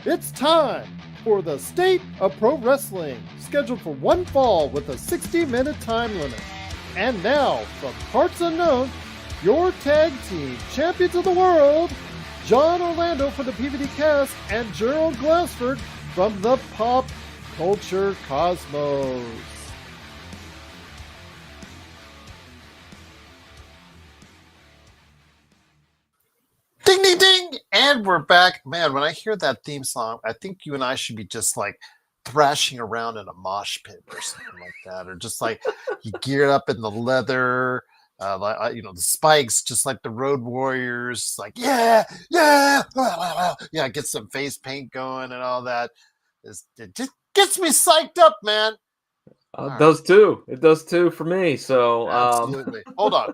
It's time for the State of Pro Wrestling, scheduled for one fall with a 60-minute time limit. And now, from parts unknown, your tag team champions of the world, John Orlando from the PVDCast and Gerald Glassford from the Pop Culture Cosmos. Ding, ding, ding! And we're back. Man, when I hear that theme song, I think you and I should be just like thrashing around in a mosh pit or something like that. Or just like you geared up in the leather, the spikes, just like the Road Warriors. Like, yeah, yeah, get some face paint going and all that. It just gets me psyched up, man. It does too. It does too for me. So, absolutely. Hold on.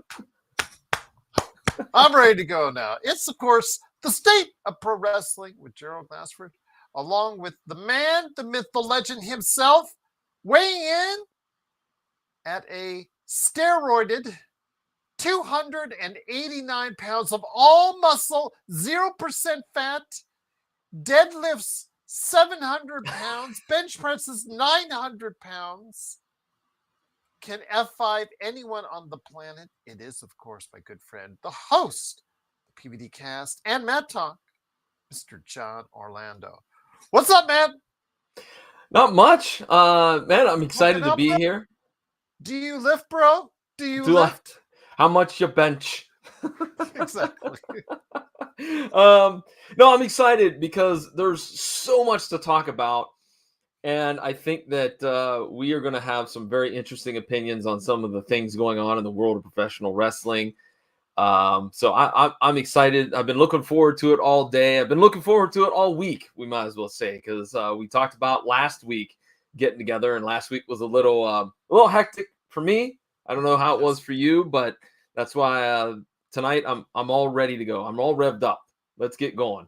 I'm ready to go now. It's, of course, the State of Pro Wrestling with Gerald Glassford, along with the man, the myth, the legend himself, weighing in at a steroided 289 pounds of all muscle, 0% fat, deadlifts 700 pounds, bench presses 900 pounds. Can F5 anyone on the planet? It is, of course, my good friend, the host, the PVDcast and Mad Talk, Mr. John Orlando. What's up, man? Not much. Man, I'm excited to be here. Do you lift, bro? Do you lift? How much you bench? Exactly. No, I'm excited because there's so much to talk about. And I think that we are going to have some very interesting opinions on some of the things going on in the world of professional wrestling. So I'm excited. I've been looking forward to it all day. I've been looking forward to it all week, we might as well say, because we talked about last week getting together, and last week was a little hectic for me. I don't know how it was for you, but that's why tonight I'm all ready to go. I'm all revved up. Let's get going.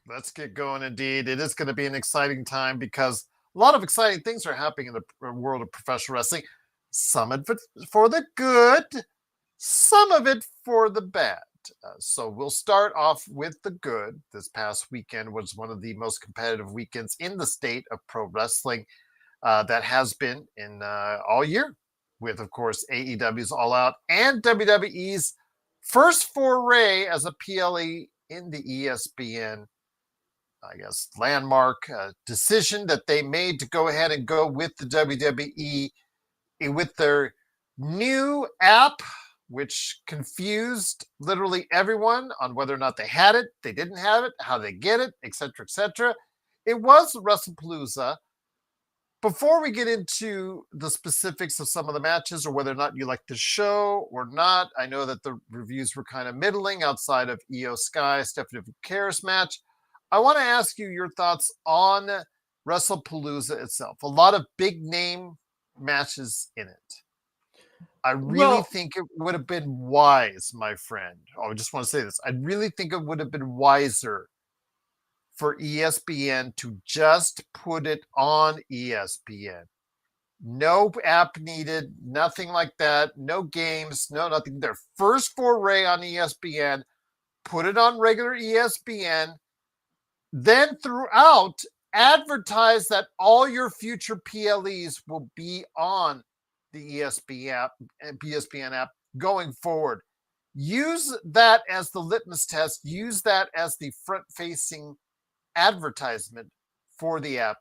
Let's get going, indeed. It is going to be an exciting time because a lot of exciting things are happening in the world of professional wrestling. Some of it for the good, some of it for the bad. So we'll start off with the good. This past weekend was one of the most competitive weekends in the state of pro wrestling that has been in all year, with, of course, AEW's All Out and WWE's first foray as a PLE in the ESPN, I guess, landmark decision that they made to go ahead and go with the WWE with their new app, which confused literally everyone on whether or not they had it, they didn't have it, how they get it, etc., etc. It was Wrestlepalooza. Before we get into the specifics of some of the matches or whether or not you like the show or not, I know that the reviews were kind of middling outside of Io Sky, Stephanie Fucaris match. I want to ask you your thoughts on Wrestlepalooza itself. A lot of big name matches in it. I really think it would have been wise, my friend. I just want to say this. I really think it would have been wiser for ESPN to just put it on ESPN. No app needed, nothing like that. No games, no nothing. Their first foray on ESPN, put it on regular ESPN. Then throughout, advertise that all your future PLEs will be on the ESPN app going forward. Use that as the litmus test. Use that as the front-facing advertisement for the app.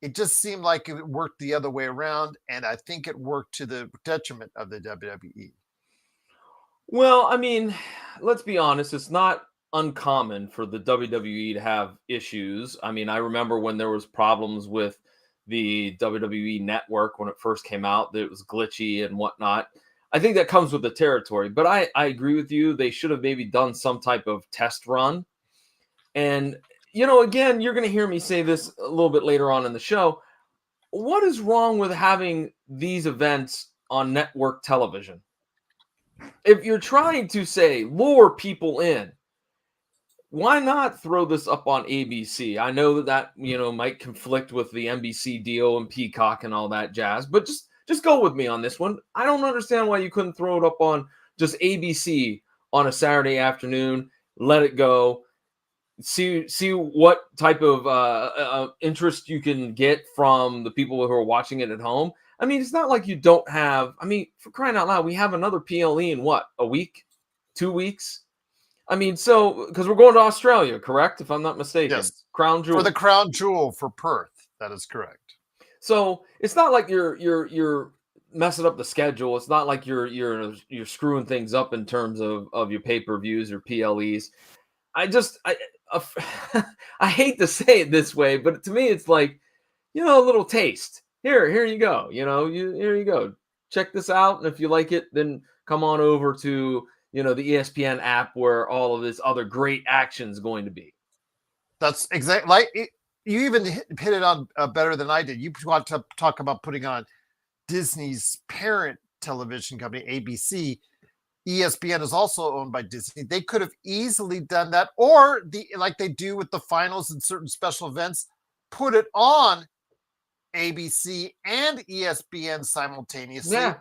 It just seemed like it worked the other way around, and I think it worked to the detriment of the WWE. Well, I mean, let's be honest. It's not uncommon for the WWE to have issues. I mean, I remember when there was problems with the WWE network when it first came out, that it was glitchy and whatnot. I think that comes with the territory, but I agree with you. They should have maybe done some type of test run. And, again, you're going to hear me say this a little bit later on in the show. What is wrong with having these events on network television? If you're trying to say lure people in, why not throw this up on ABC? I know that might conflict with the NBC deal and Peacock and all that jazz, but just go with me on this one. I don't understand why you couldn't throw it up on just ABC on a Saturday afternoon, let it go. see what type of interest you can get from the people who are watching it at home. I mean, it's not like you don't have. I mean, for crying out loud, we have another PLE in what, a week, 2 weeks. I mean, so because we're going to Australia, correct? If I'm not mistaken, Yes. Crown Jewel. For the Crown Jewel for Perth. That is correct. So it's not like you're messing up the schedule. It's not like you're screwing things up in terms of your pay-per-views or PLEs. I hate to say it this way, but to me it's like, a little taste. Here you go. Here you go. Check this out, and if you like it, then come on over to the ESPN app where all of this other great action is going to be. That's exactly like you even hit it on better than I did. You want to talk about putting on Disney's parent television company, ABC. ESPN is also owned by Disney. They could have easily done that, or like they do with the finals and certain special events, put it on ABC and ESPN simultaneously. Yeah.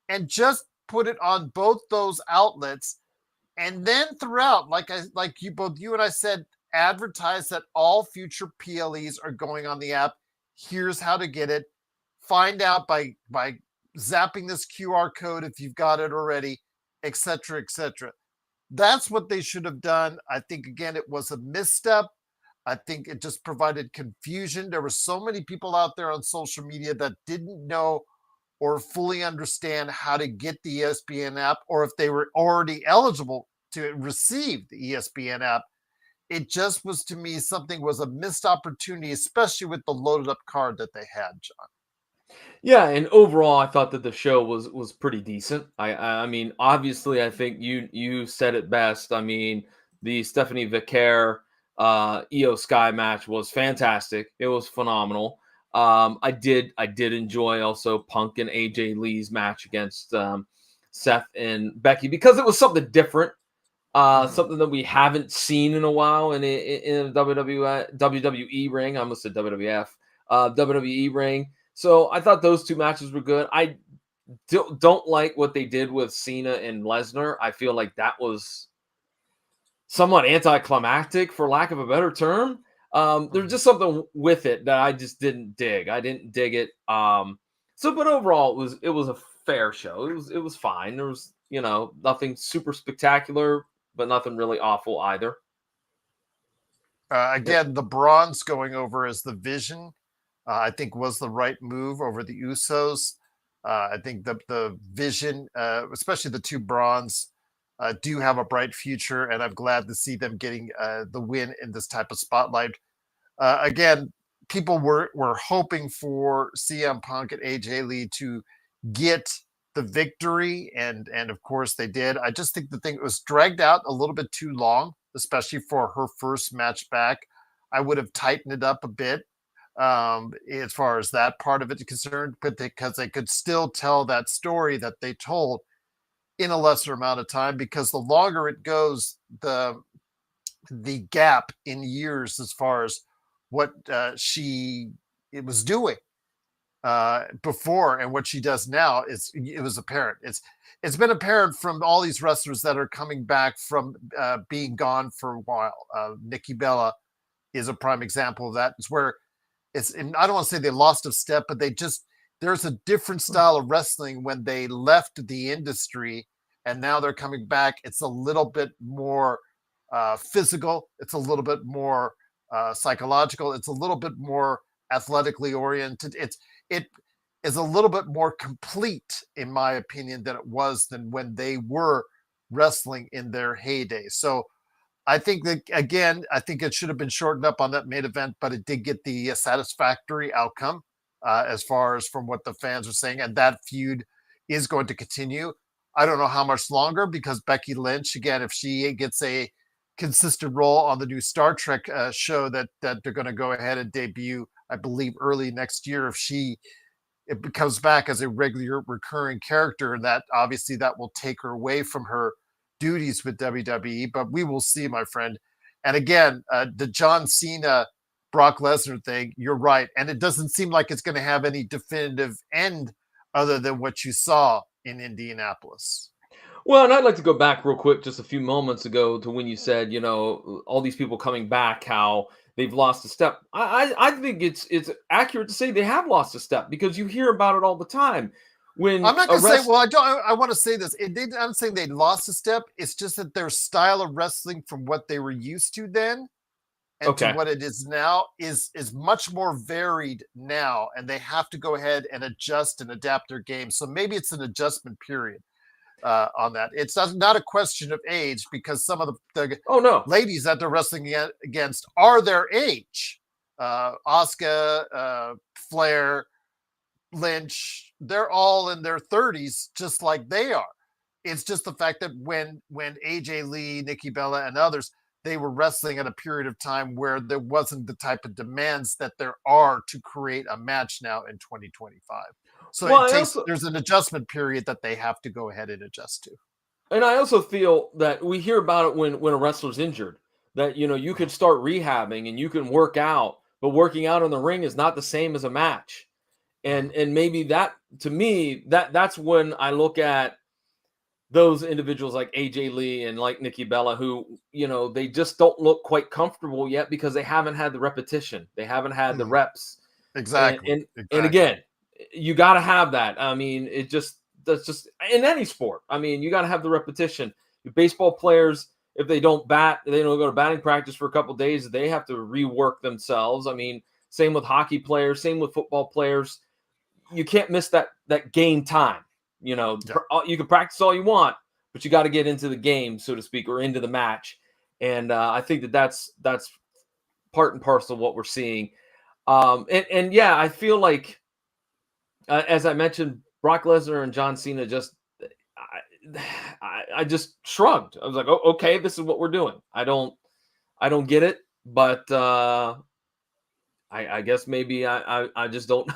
And just put it on both those outlets, and then throughout, both you and I said, advertise that all future PLEs are going on the app. Here's how to get it. Find out by zapping this QR code if you've got it already, etc., etc. That's what they should have done. I think, again, it was a misstep. I think it just provided confusion. There were so many people out there on social media that didn't know or fully understand how to get the ESPN app, or if they were already eligible to receive the ESPN app. It just was, to me, was a missed opportunity, especially with the loaded up card that they had, John. Yeah, and overall, I thought that the show was pretty decent. I mean, obviously, I think you said it best. I mean, the Stephanie Vicaire Io Sky match was fantastic. It was phenomenal. I did enjoy also Punk and AJ Lee's match against Seth and Becky, because it was something different. Something that we haven't seen in a while in a WWE ring. I almost said WWF. WWE ring. So I thought those two matches were good. I don't like what they did with Cena and Lesnar. I feel like that was somewhat anticlimactic, for lack of a better term. There's just something with it that I just didn't dig. I didn't dig it. But overall, it was a fair show. It was fine. There was nothing super spectacular, but nothing really awful either. Again, the Bronze going over as the Vision, I think was the right move over the Usos. I think the Vision, especially the two Bronze, do have a bright future, and I'm glad to see them getting the win in this type of spotlight. Again, people were hoping for CM Punk and AJ Lee to get the victory, and of course they did. I just think the thing was dragged out a little bit too long, especially for her first match back. I would have tightened it up a bit as far as that part of it is concerned, but because they could still tell that story that they told in a lesser amount of time, because the longer it goes, the gap in years as far as what she was doing before and what she does now, it was apparent. It's been apparent from all these wrestlers that are coming back from being gone for a while. Nikki Bella is a prime example of that. It's where and I don't want to say they lost a step, but there's a different style of wrestling when they left the industry, and now they're coming back. It's a little bit more physical. It's a little bit more psychological. It's a little bit more athletically oriented. It is a little bit more complete, in my opinion, than when they were wrestling in their heyday. So I think that, again, it should have been shortened up on that main event, but it did get the satisfactory outcome as far as from what the fans are saying. And that feud is going to continue. I don't know how much longer, because Becky Lynch, again, if she gets a consistent role on the new Star Trek show that they're going to go ahead and debut, I believe, early next year, if it comes back as a regular recurring character, and that obviously that will take her away from her duties with WWE, but we will see, my friend. And again, the John Cena Brock Lesnar thing, you're right, and it doesn't seem like it's going to have any definitive end other than what you saw in Indianapolis. Well, and I'd like to go back real quick, just a few moments ago, to when you said, all these people coming back, how they've lost a step. I think it's accurate to say they have lost a step, because you hear about it all the time. When I'm not a going to say, rest, well, I don't, I want to say this. I'm saying they lost a step. It's just that their style of wrestling from what they were used to then and to okay, what it is now is much more varied now. And they have to go ahead and adjust and adapt their game. So maybe it's an adjustment period on that. It's not a question of age, because some of the oh no, ladies that they're wrestling against are their age. Asuka, Flair, Lynch, they're all in their 30s, just like they are. It's just the fact that when AJ Lee, Nikki Bella, and others, they were wrestling at a period of time where there wasn't the type of demands that there are to create a match now in 2025. So well, there's an adjustment period that they have to go ahead and adjust to. I also feel that we hear about it when a wrestler's injured, that you could start rehabbing and you can work out, but working out in the ring is not the same as a match. And maybe that, to me, that's when I look at those individuals like AJ Lee and like Nikki Bella, who they just don't look quite comfortable yet, because they haven't had the repetition, they haven't had the Mhm. reps. and Exactly. and, and Exactly. again, you got to have that. I mean, that's just in any sport. I mean, you got to have the repetition. Baseball players, if they don't bat, they don't go to batting practice for a couple of days, they have to rework themselves. I mean, same with hockey players, same with football players. You can't miss that game time. Yeah. You can practice all you want, but you got to get into the game, so to speak, or into the match. And I think that's part and parcel of what we're seeing. And yeah, I feel like, as I mentioned, Brock Lesnar and John Cena just, I just shrugged. I was like, oh, okay, this is what we're doing. I don't get it, but I guess maybe I just don't.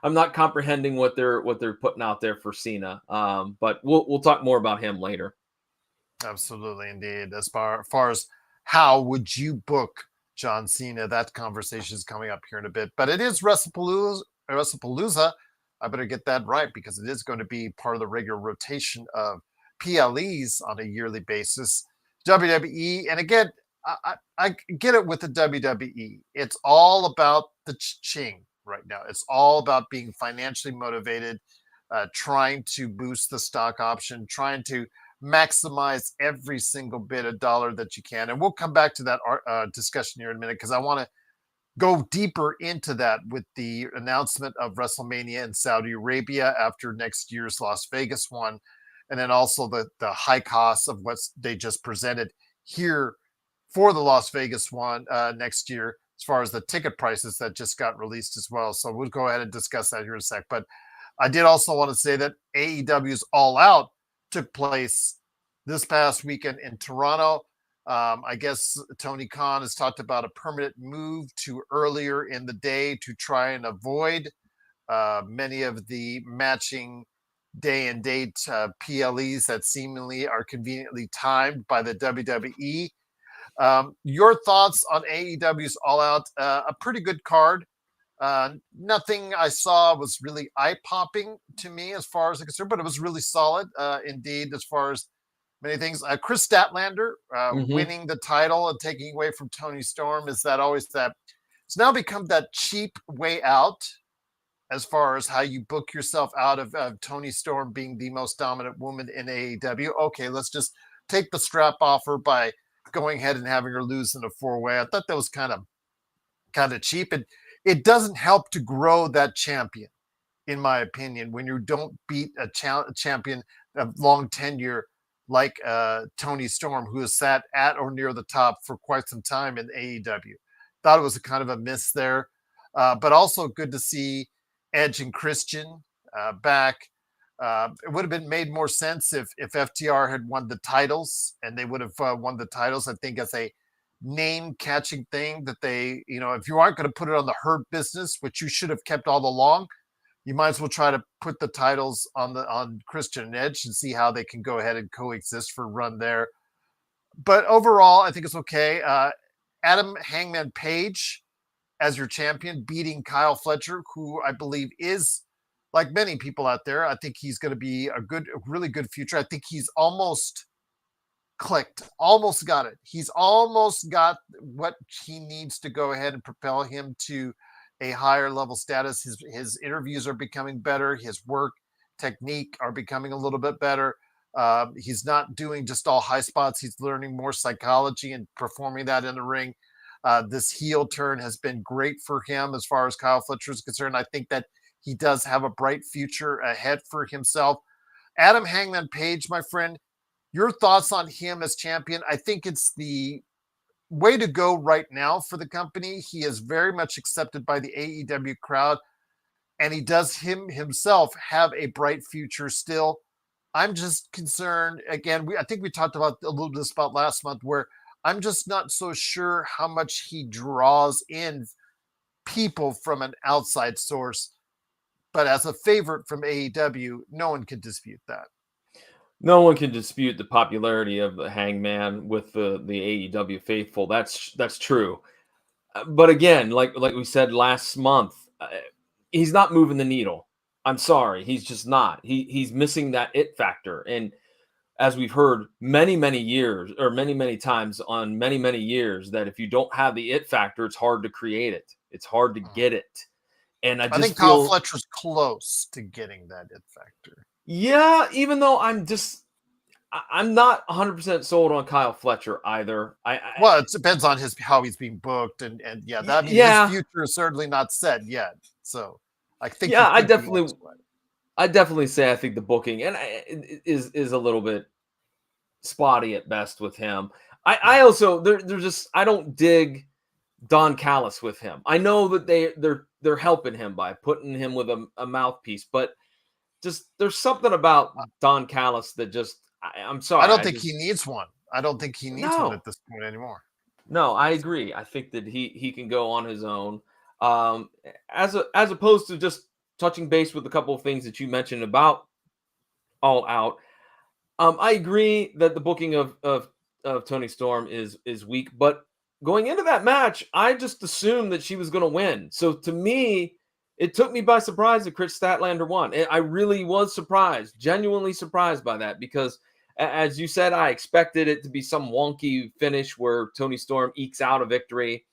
I'm not comprehending what they're putting out there for Cena. But we'll talk more about him later. Absolutely, indeed. As far as how would you book John Cena, that conversation is coming up here in a bit. But it is Wrestlepalooza. Wrestlepalooza. I better get that right, because it is going to be part of the regular rotation of PLEs on a yearly basis. WWE, and again, I get it with the WWE. It's all about the ching right now. It's all about being financially motivated, trying to boost the stock option, trying to maximize every single bit of dollar that you can. And we'll come back to that discussion here in a minute, because I want to go deeper into that with the announcement of WrestleMania in Saudi Arabia after next year's Las Vegas one. And then also the high costs of what they just presented here for the Las Vegas one next year, as far as the ticket prices that just got released as well. So we'll go ahead and discuss that here in a sec. But I did also want to say that AEW's All Out took place this past weekend in Toronto. I guess Tony Khan has talked about a permanent move to earlier in the day to try and avoid many of the matching day and date PLEs that seemingly are conveniently timed by the WWE. Your thoughts on AEW's All Out? A pretty good card. Nothing I saw was really eye-popping to me as far as I'm concerned, but it was really solid indeed as far as many things. Chris Statlander Mm-hmm. winning the title and taking away from Tony Storm, is that always that? It's now become that cheap way out as far as how you book yourself out of Tony Storm being the most dominant woman in AEW. Okay, let's just take the strap off her by going ahead and having her lose in a four-way. I thought that was kind of cheap, and it doesn't help to grow that champion, in my opinion, when you don't beat a champion of long tenure like Tony Storm, who has sat at or near the top for quite some time in AEW. Thought it was a kind of a miss there, but also good to see Edge and Christian back. It would have been made more sense if FTR had won the titles, and they would have won the titles, I think, as a name catching thing that they, if you aren't going to put it on the Hurt Business, which you should have kept all along, you might as well try to put the titles on Christian and Edge and see how they can go ahead and coexist for a run there. But overall, I think it's okay. Adam Hangman Page as your champion, beating Kyle Fletcher, who I believe is like many people out there, I think he's going to be a really good future. I think he's almost clicked, almost got it. He's almost got what he needs to go ahead and propel him to a higher level status. His interviews are becoming better. His work technique are becoming a little bit better. He's not doing just all high spots. He's learning more psychology and performing that in the ring. This heel turn has been great for him as far as Kyle Fletcher is concerned. I think that he does have a bright future ahead for himself. Adam Hangman Page, my friend, your thoughts on him as champion? I think it's the way to go right now for the company. He is very much accepted by the AEW crowd, and he does himself have a bright future still. I'm just concerned, again, I think we talked about a little bit about last month, where I'm just not so sure how much he draws in people from an outside source. But as a favorite from AEW, no one can dispute that. No one can dispute the popularity of the Hangman with the AEW faithful. That's true. But again, like we said last month, he's not moving the needle. I'm sorry, he's just not. He's missing that it factor. And as we've heard many times on many years, that if you don't have the it factor, it's hard to create it. It's hard to get it. And I think Kyle Fletcher's close to getting that it factor. Yeah, even though I'm not 100% sold on Kyle Fletcher either. Well, it depends on how he's being booked, and his future is certainly not set yet. So I think I definitely say I think the booking is a little bit spotty at best with him. I also I don't dig Don Callis with him. I know that they're helping him by putting him with a mouthpiece, but just there's something about Don Callis that just I'm sorry. I don't think he needs one. I don't think he needs one at this point anymore. No, I agree. I think that he can go on his own. As opposed to just touching base with a couple of things that you mentioned about All Out. I agree that the booking of Toni Storm is weak, but going into that match, I just assumed that she was going to win. So to me, it took me by surprise that Kris Statlander won. I really was surprised, genuinely surprised by that, because as you said, I expected it to be some wonky finish where Toni Storm ekes out a victory,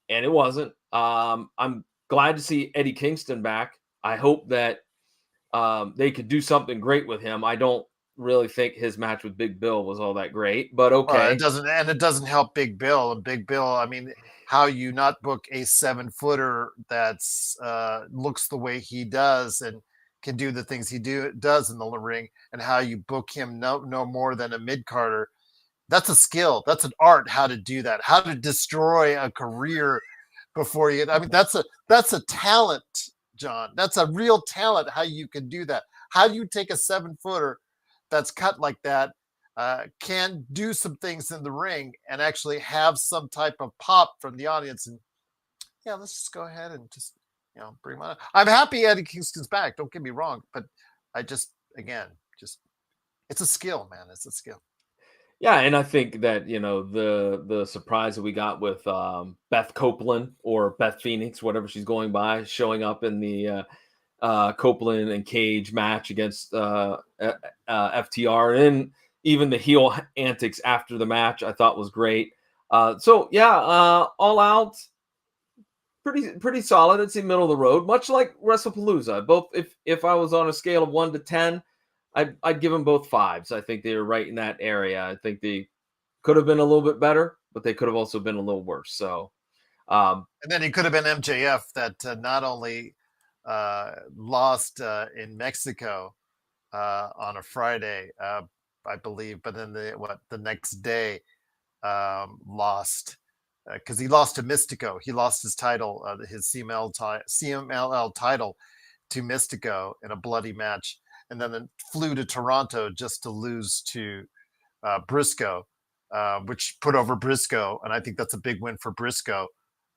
and it wasn't. I'm glad to see Eddie Kingston back. I hope that they could do something great with him. I don't really think his match with Big Bill was all that great, but okay. It doesn't help Big Bill. And Big Bill, I mean, how you not book a 7-footer that's looks the way he does and can do the things he does in the ring, and how you book him no more than a mid-carder. That's a skill. That's an art, how to do that, how to destroy a career before you. I mean, that's a talent, John. That's a real talent, how you can do that. How do you take a 7-footer that's cut like that, can do some things in the ring and actually have some type of pop from the audience? And yeah, let's just go ahead and just, bring him on. I'm happy Eddie Kingston's back. Don't get me wrong, but I just it's a skill, man. It's a skill. Yeah, and I think that the surprise that we got with Beth Copeland, or Beth Phoenix, whatever she's going by, showing up in the Copeland and Cage match against FTR, and even the heel antics after the match, I thought was great. All Out, pretty solid. It's the middle of the road, much like Wrestlepalooza. Both, if I was on a scale of 1 to 10, I'd give them both 5s. I think they were right in that area. I think they could have been a little bit better, but they could have also been a little worse. So, and then it could have been MJF that not only lost in Mexico on a Friday, I believe, but then the next day lost, because he lost to Mystico. He lost his title, his CMLL title, to Mystico in a bloody match, and then flew to Toronto just to lose to Briscoe, which put over Briscoe, and I think that's a big win for Briscoe.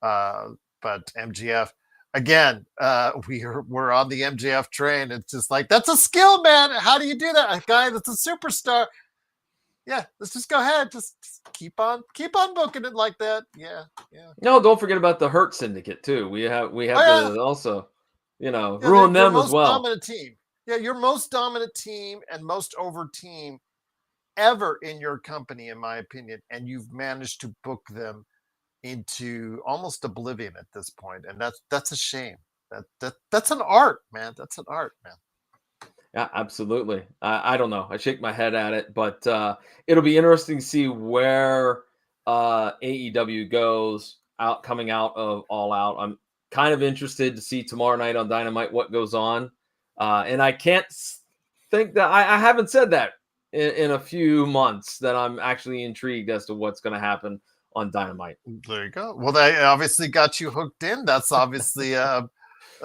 But MJF, again, we're on the MJF train. It's just like, that's a skill, man. How do you do that? A guy that's a superstar. Yeah, let's just go ahead. Just keep on booking it like that. Yeah. No, don't forget about the Hurt Syndicate too. We have also. ruin your them as most well. dominant team. Yeah, your most dominant team and most over team ever in your company, in my opinion, and you've managed to book them into almost oblivion at this point, and that's a shame. That's an art, man. That's an art, man. Yeah, absolutely. I don't know. I shake my head at it, but it'll be interesting to see where AEW goes coming out of All Out. I'm kind of interested to see tomorrow night on Dynamite what goes on, and I can't think that I haven't said that in a few months that I'm actually intrigued as to what's going to happen on Dynamite. There you go. Well, they obviously got you hooked in. That's obviously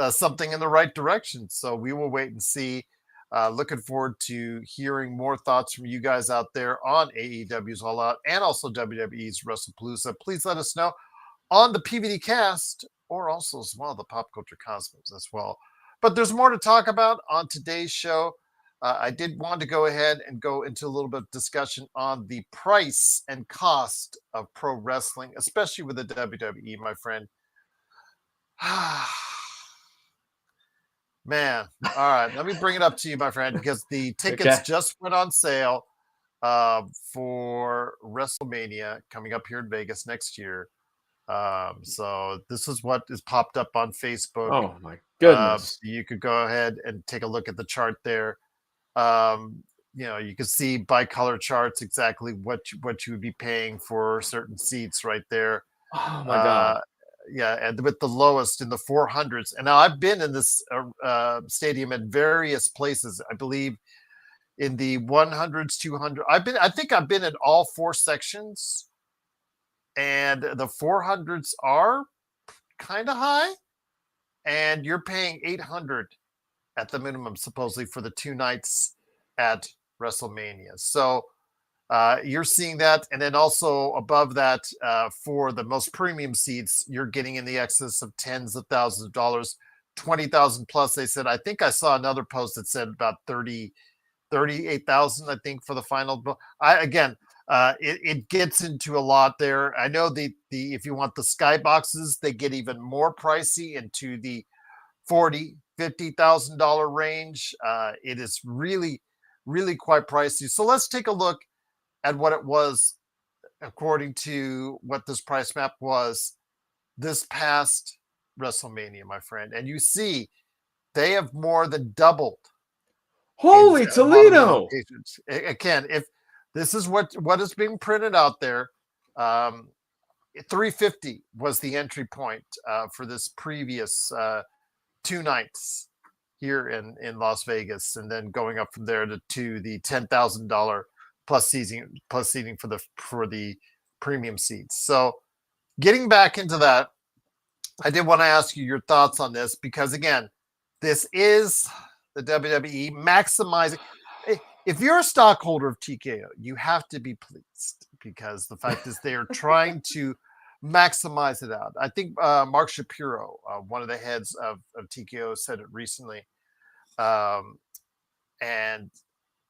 something in the right direction. So we will wait and see. Looking forward to hearing more thoughts from you guys out there on AEW's All Out and also WWE's Wrestlepalooza. Please let us know on the PVD cast or also as well the Pop Culture Cosmos as well. But there's more to talk about on today's show. I did want to go ahead and go into a little bit of discussion on the price and cost of pro wrestling, especially with the WWE, my friend. Man, all right, let me bring it up to you, my friend, because the tickets Okay. just went on sale for WrestleMania coming up here in Vegas next year. So this is what is popped up on Facebook. Oh my goodness. You could go ahead and take a look at the chart there. You can see by color charts exactly what you would be paying for certain seats right there. Oh my God. Yeah, and with the lowest in the 400s. And now I've been in this stadium at various places. I believe in the 100s, 200. I think I've been in all four sections, and the 400s are kind of high, and you're paying 800 at the minimum, supposedly, for the 2 nights at WrestleMania. So you're seeing that. And then also above that, for the most premium seats, you're getting in the excess of tens of thousands of dollars, 20,000 plus. They said, I think I saw another post that said about 38,000, I think, for the final. It gets into a lot there. I know the if you want the sky boxes, they get even more pricey into the $40,000-$50,000 range. It is really, really quite pricey. So let's take a look at what it was according to what this price map was this past WrestleMania, my friend. And you see they have more than doubled. Holy in a lot of the Toledo. locations. Again, if this is what is being printed out there, 350 was the entry point for this previous 2 nights here in Las Vegas, and then going up from there to the $10,000 plus seating for the premium seats. So getting back into that, I did want to ask you your thoughts on this, because again, this is the WWE maximizing. If you're a stockholder of TKO, you have to be pleased, because the fact is they are trying to maximize it out. I think Mark Shapiro, one of the heads of TKO, said it recently, and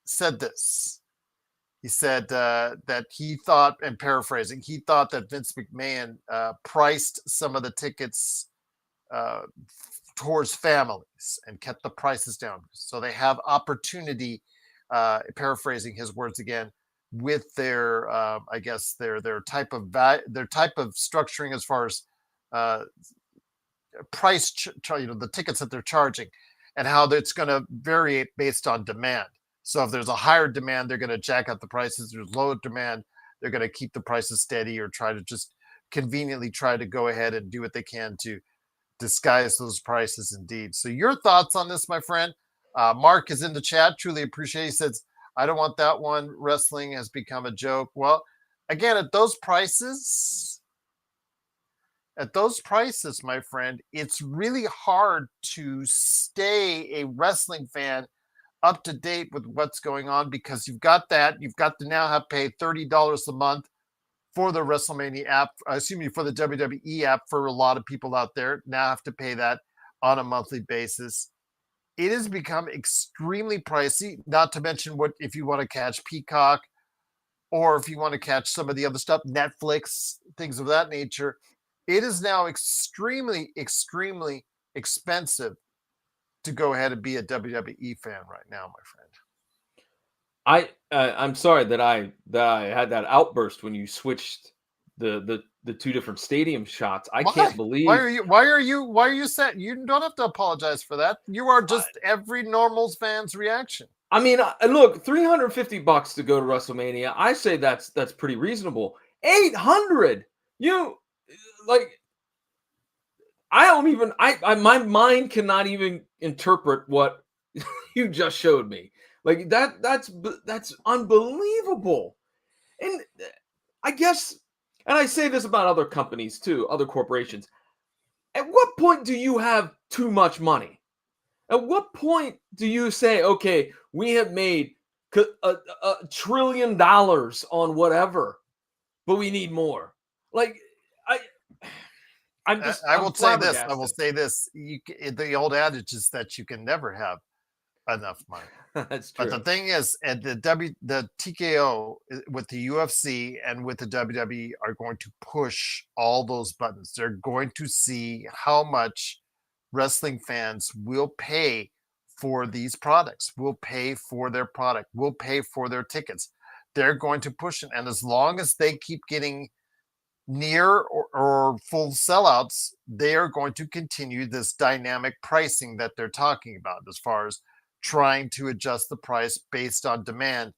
said this. He said that he thought, and paraphrasing, he thought that Vince McMahon priced some of the tickets towards families and kept the prices down, so they have opportunity. Paraphrasing his words again, with their I guess their type of structuring as far as price, the tickets that they're charging, and how it's going to vary based on demand. So if there's a higher demand, they're going to jack up the prices. There's low demand, they're going to keep the prices steady, or try to just conveniently try to go ahead and do what they can to disguise those prices indeed. So your thoughts on this, my friend? Mark is in the chat. Truly appreciate it. He says, I don't want that one. Wrestling has become a joke. Well, again, at those prices, my friend, it's really hard to stay a wrestling fan up to date with what's going on, because you've got to now have paid $30 a month for the WrestleMania app, for the WWE app. For a lot of people out there now have to pay that on a monthly basis. It has become extremely pricey, not to mention what if you want to catch Peacock, or if you want to catch some of the other stuff, Netflix, things of that nature. It is now extremely, extremely expensive to go ahead and be a WWE fan right now, my friend. I'm sorry that I had that outburst when you switched the two different stadium shots. I can't believe. Why are you sad? You don't have to apologize for that. You are just every normal fan's reaction. I mean, look, $350 to go to WrestleMania. I say that's pretty reasonable. $800. You like. I don't even. My mind cannot even interpret what you just showed me. Like that's unbelievable. And I guess, and I say this about other companies too, other corporations. At what point do you have too much money? At what point do you say, okay, we have made $1 trillion on whatever, but we need more? Like, I will say this. The old adage is that you can never have enough money. That's true. But the thing is, and the TKO with the UFC and with the WWE are going to push all those buttons. They're going to see how much wrestling fans will pay for these products, will pay for their product, will pay for their tickets. They're going to push it. And as long as they keep getting near or full sellouts, they are going to continue this dynamic pricing that they're talking about, as far as trying to adjust the price based on demand,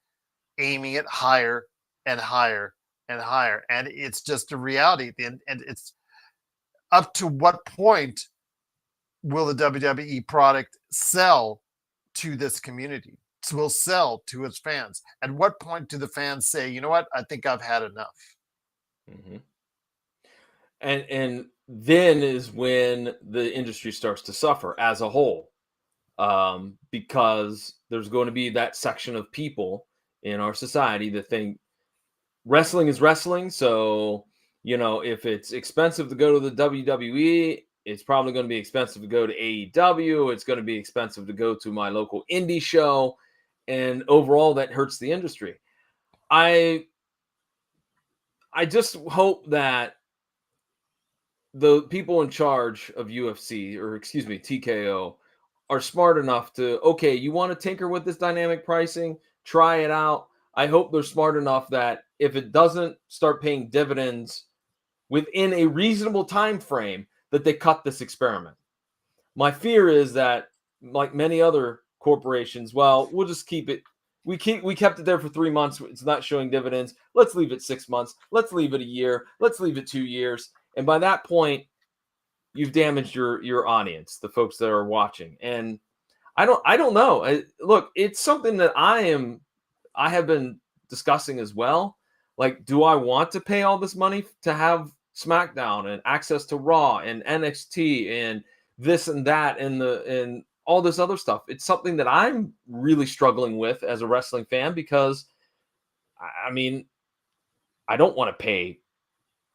aiming it higher and higher and higher. And it's just a reality. And it's up to what point will the WWE product sell to this community? Will sell to its fans? At what point do the fans say, you know what, I think I've had enough? Mm-hmm. And then is when the industry starts to suffer as a whole, because there's going to be that section of people in our society that think wrestling is wrestling. So, if it's expensive to go to the WWE, it's probably going to be expensive to go to AEW. It's going to be expensive to go to my local indie show. And overall, that hurts the industry. I just hope that the people in charge of UFC, or excuse me, TKO, are smart enough to, okay, you want to tinker with this dynamic pricing, try it out. I hope they're smart enough that if it doesn't start paying dividends within a reasonable time frame, that they cut this experiment. My fear is that, like many other corporations, well, we'll just keep it. We kept it there for 3 months. It's not showing dividends. Let's leave it 6 months. Let's leave it a year. Let's leave it 2 years. And by that point, you've damaged your audience, the folks that are watching. And I don't know. Look, it's something that I have been discussing as well. Like, do I want to pay all this money to have SmackDown and access to Raw and NXT and this and that and all this other stuff? It's something that I'm really struggling with as a wrestling fan, because I mean, I don't want to pay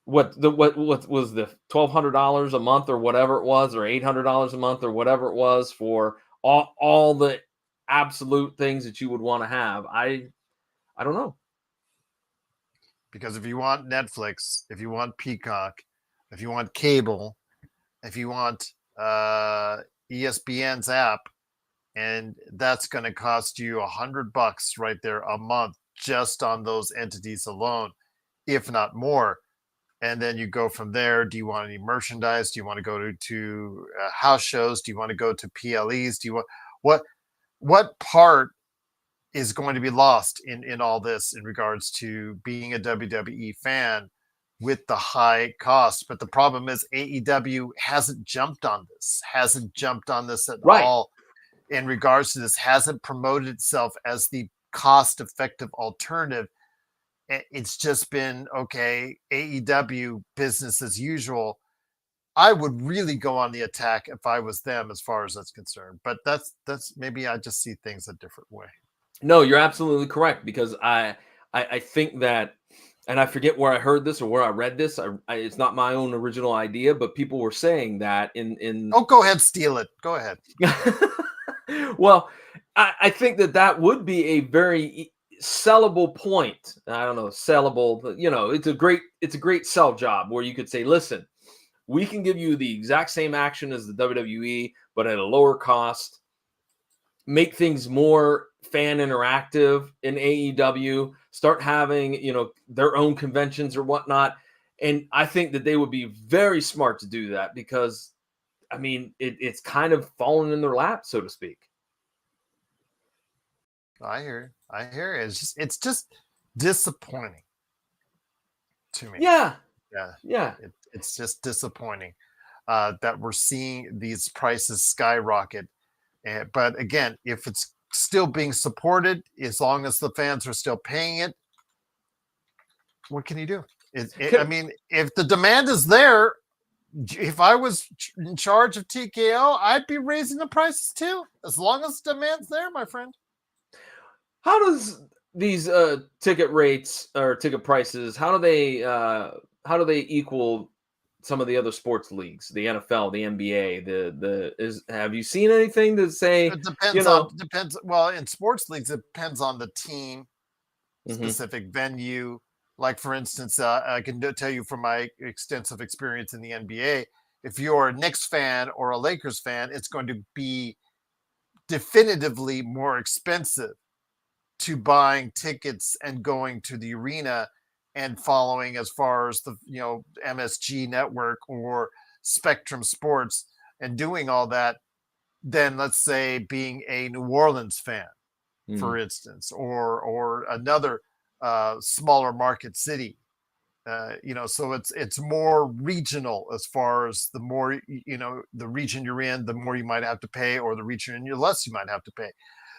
what was the $1,200 a month or whatever it was, or $800 a month or whatever it was, for all the absolute things that you would want to have. I don't know. Because if you want Netflix, if you want Peacock, if you want cable, if you want ESPN's app, and that's going to cost you $100 right there a month just on those entities alone, if not more. And then you go from there. Do you want any merchandise? Do you want to go to house shows? Do you want to go to PLEs? Do you want what part is going to be lost in all this in regards to being a WWE fan with the high cost? But the problem is AEW hasn't jumped on this at all in regards to this, hasn't promoted itself as the cost-effective alternative. It's just been, okay, AEW, business as usual. I would really go on the attack if I was them, as far as that's concerned. But that's maybe I just see things a different way. No, you're absolutely correct, because I think that, and I forget where I heard this or where I read this. It's not my own original idea, but people were saying that in Oh, go ahead, steal it. Go ahead. Well, I think that would be a very sellable point. I don't know, sellable, but it's a great sell job where you could say, listen, We can give you the exact same action as the WWE, but at a lower cost. Make things more fan interactive in AEW. Start having, their own conventions or whatnot. And I think that they would be very smart to do that because, I mean, it's kind of fallen in their lap, so to speak. I hear it's just disappointing to me. Yeah. It's just disappointing that we're seeing these prices skyrocket. But again, if it's still being supported, as long as the fans are still paying it, what can you do? I mean, if the demand is there, if I was in charge of TKO, I'd be raising the prices too, as long as the demand's there, my friend. How does these ticket rates or ticket prices, how do they equal some of the other sports leagues, the NFL, the NBA, have you seen anything to say? It depends. Well, in sports leagues, it depends on the team, specific venue. Like, for instance, I can tell you from my extensive experience in the NBA, if you're a Knicks fan or a Lakers fan, it's going to be definitively more expensive to buying tickets and going to the arena and following as far as the MSG network or Spectrum Sports and doing all that than, let's say, being a New Orleans fan, for instance, or another smaller market city. So it's more regional as far as the more the region you're in, the more you might have to pay, or the region you're less you might have to pay.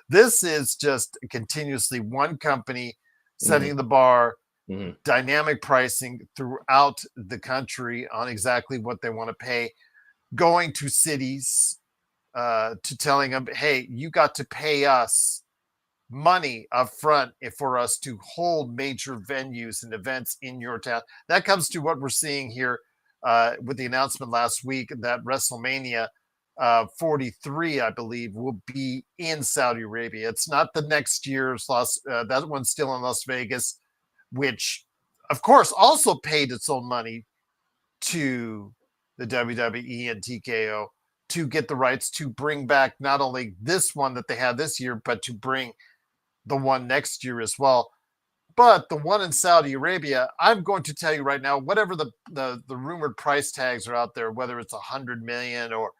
This is just continuously one company setting the bar, dynamic pricing throughout the country on exactly what they want to pay, going to cities to telling them, hey, you got to pay us money up front for us to hold major venues and events in your town. That comes to what we're seeing here with the announcement last week that WrestleMania 43, I believe, will be in Saudi Arabia. It's not the next year's that one's still in Las Vegas, which of course also paid its own money to the WWE and TKO to get the rights to bring back not only this one that they had this year, but to bring the one next year as well. But the one in Saudi Arabia, I'm going to tell you right now, whatever the rumored price tags are out there, whether it's 100 million or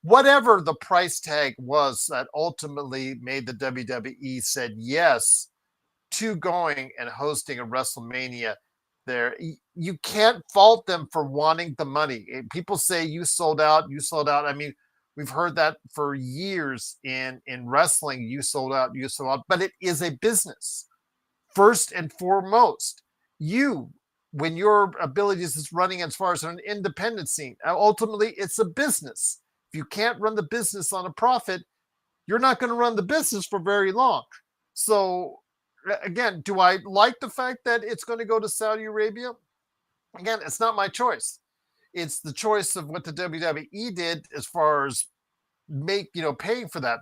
whatever the price tag was that ultimately made the WWE said yes to going and hosting a WrestleMania there. You can't fault them for wanting the money. People say you sold out. I mean, we've heard that for years in wrestling, you sold out, but it is a business. First and foremost, when your abilities is running as far as an independent scene, ultimately it's a business. If you can't run the business on a profit, you're not going to run the business for very long. So again, do I like the fact that it's going to go to Saudi Arabia? Again, it's not my choice. It's the choice of what the WWE did as far as paying for that.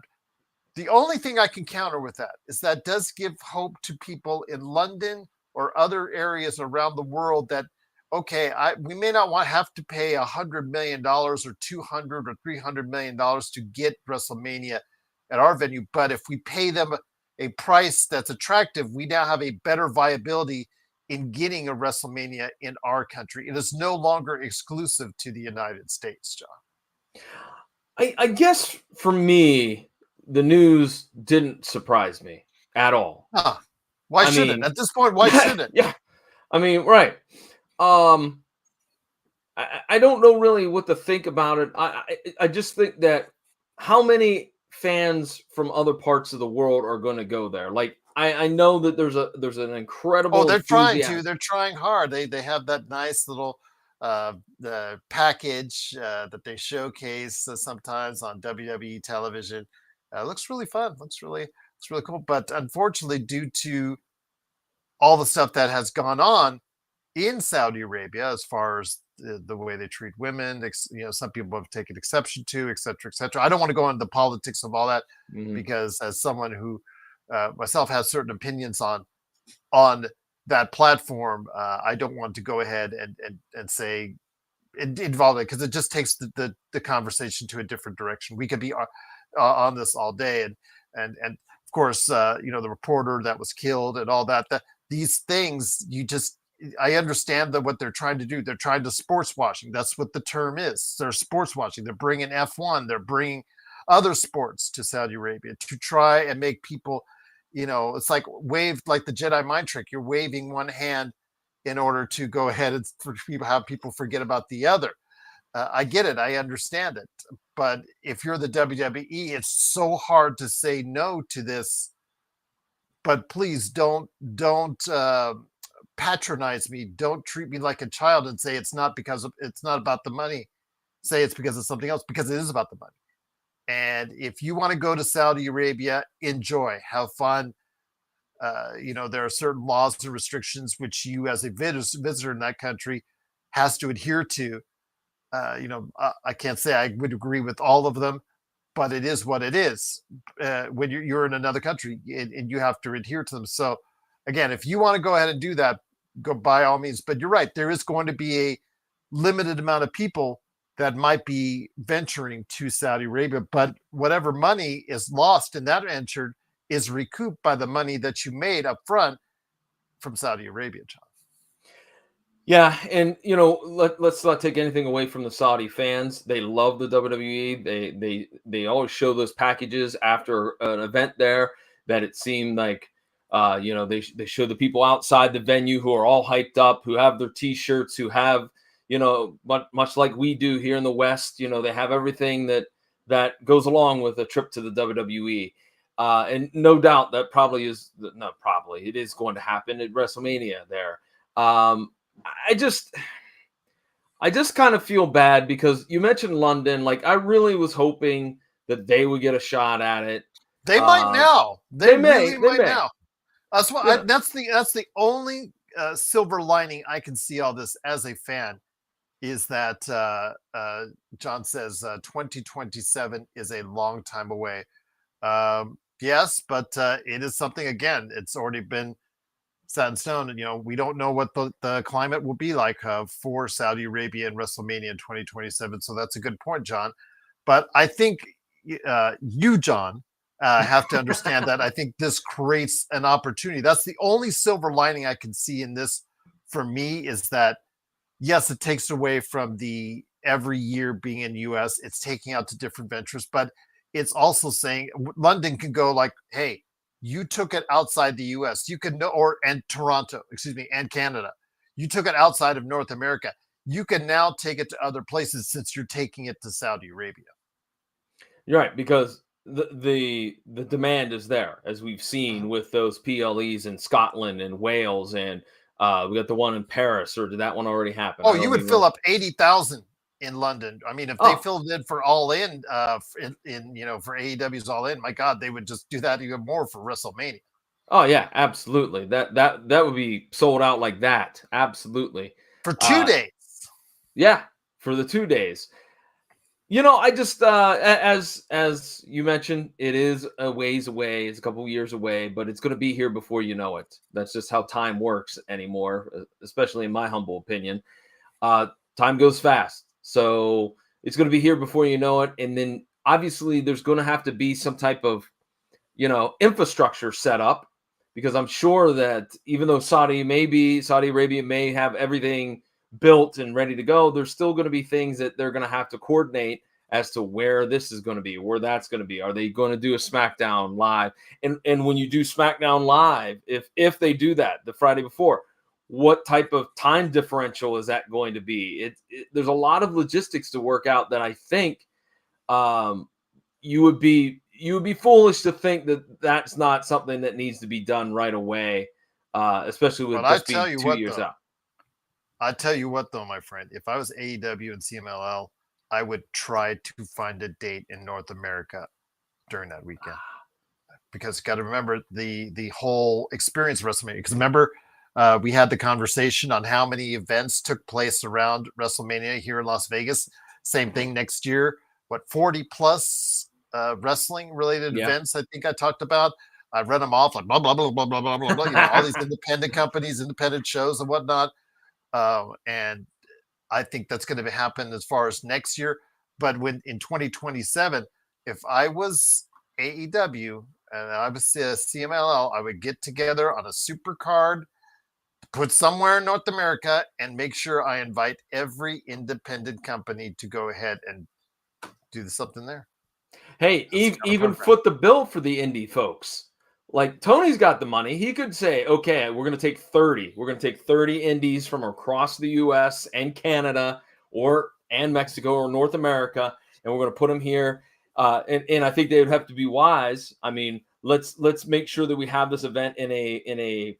The only thing I can counter with that is that does give hope to people in London or other areas around the world that, okay, we may not have to pay $100 million or $200 or $300 million to get WrestleMania at our venue, but if we pay them a price that's attractive, we now have a better viability in getting a WrestleMania in our country. It is no longer exclusive to the United States, John. I guess for me, the news didn't surprise me at all. Why should it? At this point, why should it? Yeah. I mean, right. I don't know really what to think about it. I just think that how many fans from other parts of the world are going to go there? Like, I know that there's an incredible. Oh, they're trying to. They're trying hard. They have that nice little the package that they showcase sometimes on WWE television. Looks really fun. Looks really cool. But unfortunately, due to all the stuff that has gone on in Saudi Arabia, as far as the way they treat women, some people have taken exception to, et cetera, et cetera. I don't want to go into the politics of all that because as someone who myself has certain opinions on that platform, I don't want to go ahead and say involved in, because it just takes the conversation to a different direction. We could be on this all day, and of course, the reporter that was killed and all that. These things, I understand that what they're trying to do. They're trying to sports washing. That's what the term is. They're sports washing. They're bringing F1. They're bringing other sports to Saudi Arabia to try and make people, it's like waved like the Jedi mind trick. You're waving one hand in order to go ahead and have people forget about the other. I get it. I understand it. But if you're the WWE, it's so hard to say no to this. But please don't patronize me. Don't treat me like a child and say it's not about the money. Say it's because of something else, because it is about the money. And if you want to go to Saudi Arabia, enjoy, have fun. There are certain laws and restrictions which you, as a visitor in that country, has to adhere to. I can't say I would agree with all of them, but it is what it is. When you're in another country and you have to adhere to them. So, again, if you want to go ahead and do that, go by all means. But you're right, there is going to be a limited amount of people that might be venturing to Saudi Arabia, but whatever money is lost in that venture is recouped by the money that you made up front from Saudi Arabia, John. Yeah, and let's not take anything away from the Saudi fans. They love the WWE. They always show those packages after an event there that it seemed like they show the people outside the venue who are all hyped up, who have their T-shirts, who have much like we do here in the West. They have everything that goes along with a trip to the WWE. And no doubt that it is going to happen at WrestleMania there. I just kind of feel bad because you mentioned London. Like, I really was hoping that they would get a shot at it. They might now. They may now. That's why. Yeah. That's the only silver lining I can see all this as a fan, is that John says 2027 is a long time away. Yes, but it is something. Again, it's already been set in stone, and we don't know what the climate will be like for Saudi Arabia and WrestleMania in 2027. So that's a good point, John. But I think you, John, have to understand that I think this creates an opportunity. That's the only silver lining I can see in this for me, is that yes, it takes away from the every year being in U.S. It's taking out to different ventures, but it's also saying London can go like, hey, you took it outside the U.S. You can and Toronto, and Canada. You took it outside of North America. You can now take it to other places since you're taking it to Saudi Arabia. You're right, because the demand is there, as we've seen with those PLEs in Scotland and Wales, and we got the one in Paris. Or did that one already happen? Oh, you would fill up 80,000 in London. I mean, if they filled in for All In, for AEW's All In, my God, they would just do that even more for WrestleMania. Oh yeah, absolutely. That would be sold out like that. Absolutely. For 2 days. Yeah, for the 2 days. I just as you mentioned, it is a ways away. It's a couple of years away, but it's going to be here before you know it. That's just how time works anymore, especially in my humble opinion. Time goes fast. So it's going to be here before you know it. And then obviously there's going to have to be some type of, infrastructure set up, because I'm sure that even though Saudi Arabia may have everything built and ready to go, there's still going to be things that they're going to have to coordinate as to where this is going to be, where that's going to be. Are they going to do a SmackDown Live? And when you do SmackDown Live, if they do that the Friday before, what type of time differential is that going to be? There's a lot of logistics to work out that I think you would be foolish to think that that's not something that needs to be done right away, especially with just being 2 years out. I tell you what, though, my friend, if I was AEW and CMLL, I would try to find a date in North America during that weekend, because you got to remember the whole experience of WrestleMania. Because remember, we had the conversation on how many events took place around WrestleMania here in Las Vegas. Same thing next year. 40 plus wrestling related events? I think I talked about. I read them off like blah blah blah blah blah blah blah. All these independent companies, independent shows, and whatnot. And I think that's going to happen as far as next year. But when in 2027, if I was AEW and I was CMLL, I would get together on a super card, put somewhere in North America, and make sure I invite every independent company to go ahead and do something there. Hey, even foot the bill for the indie folks. Like Tony's got the money. He could say, okay, we're going to take 30. We're going to take 30 indies from across the US and Canada and Mexico or North America, and we're going to put them here. And I think they would have to be wise. I mean, let's make sure that we have this event in a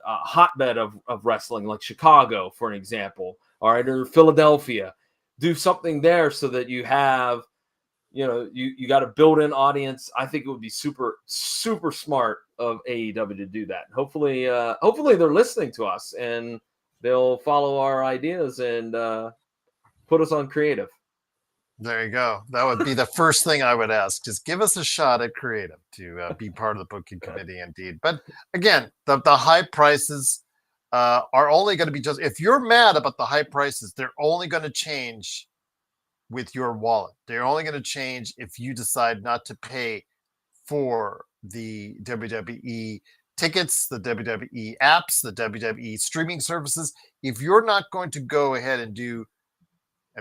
hotbed of wrestling, like Chicago, for an example, all right, or Philadelphia. Do something there so that you have, you got a built-in audience. I think it would be super, super smart of AEW to do that. Hopefully they're listening to us and they'll follow our ideas and put us on creative. There you go. That would be the first thing I would ask. Just give us a shot at creative to be part of the booking committee, indeed. But again, the high prices are only going to be if you're mad about the high prices, they're only going to change with your wallet. They're only going to change if you decide not to pay for the WWE tickets, the WWE apps, the WWE streaming services. If you're not going to go ahead and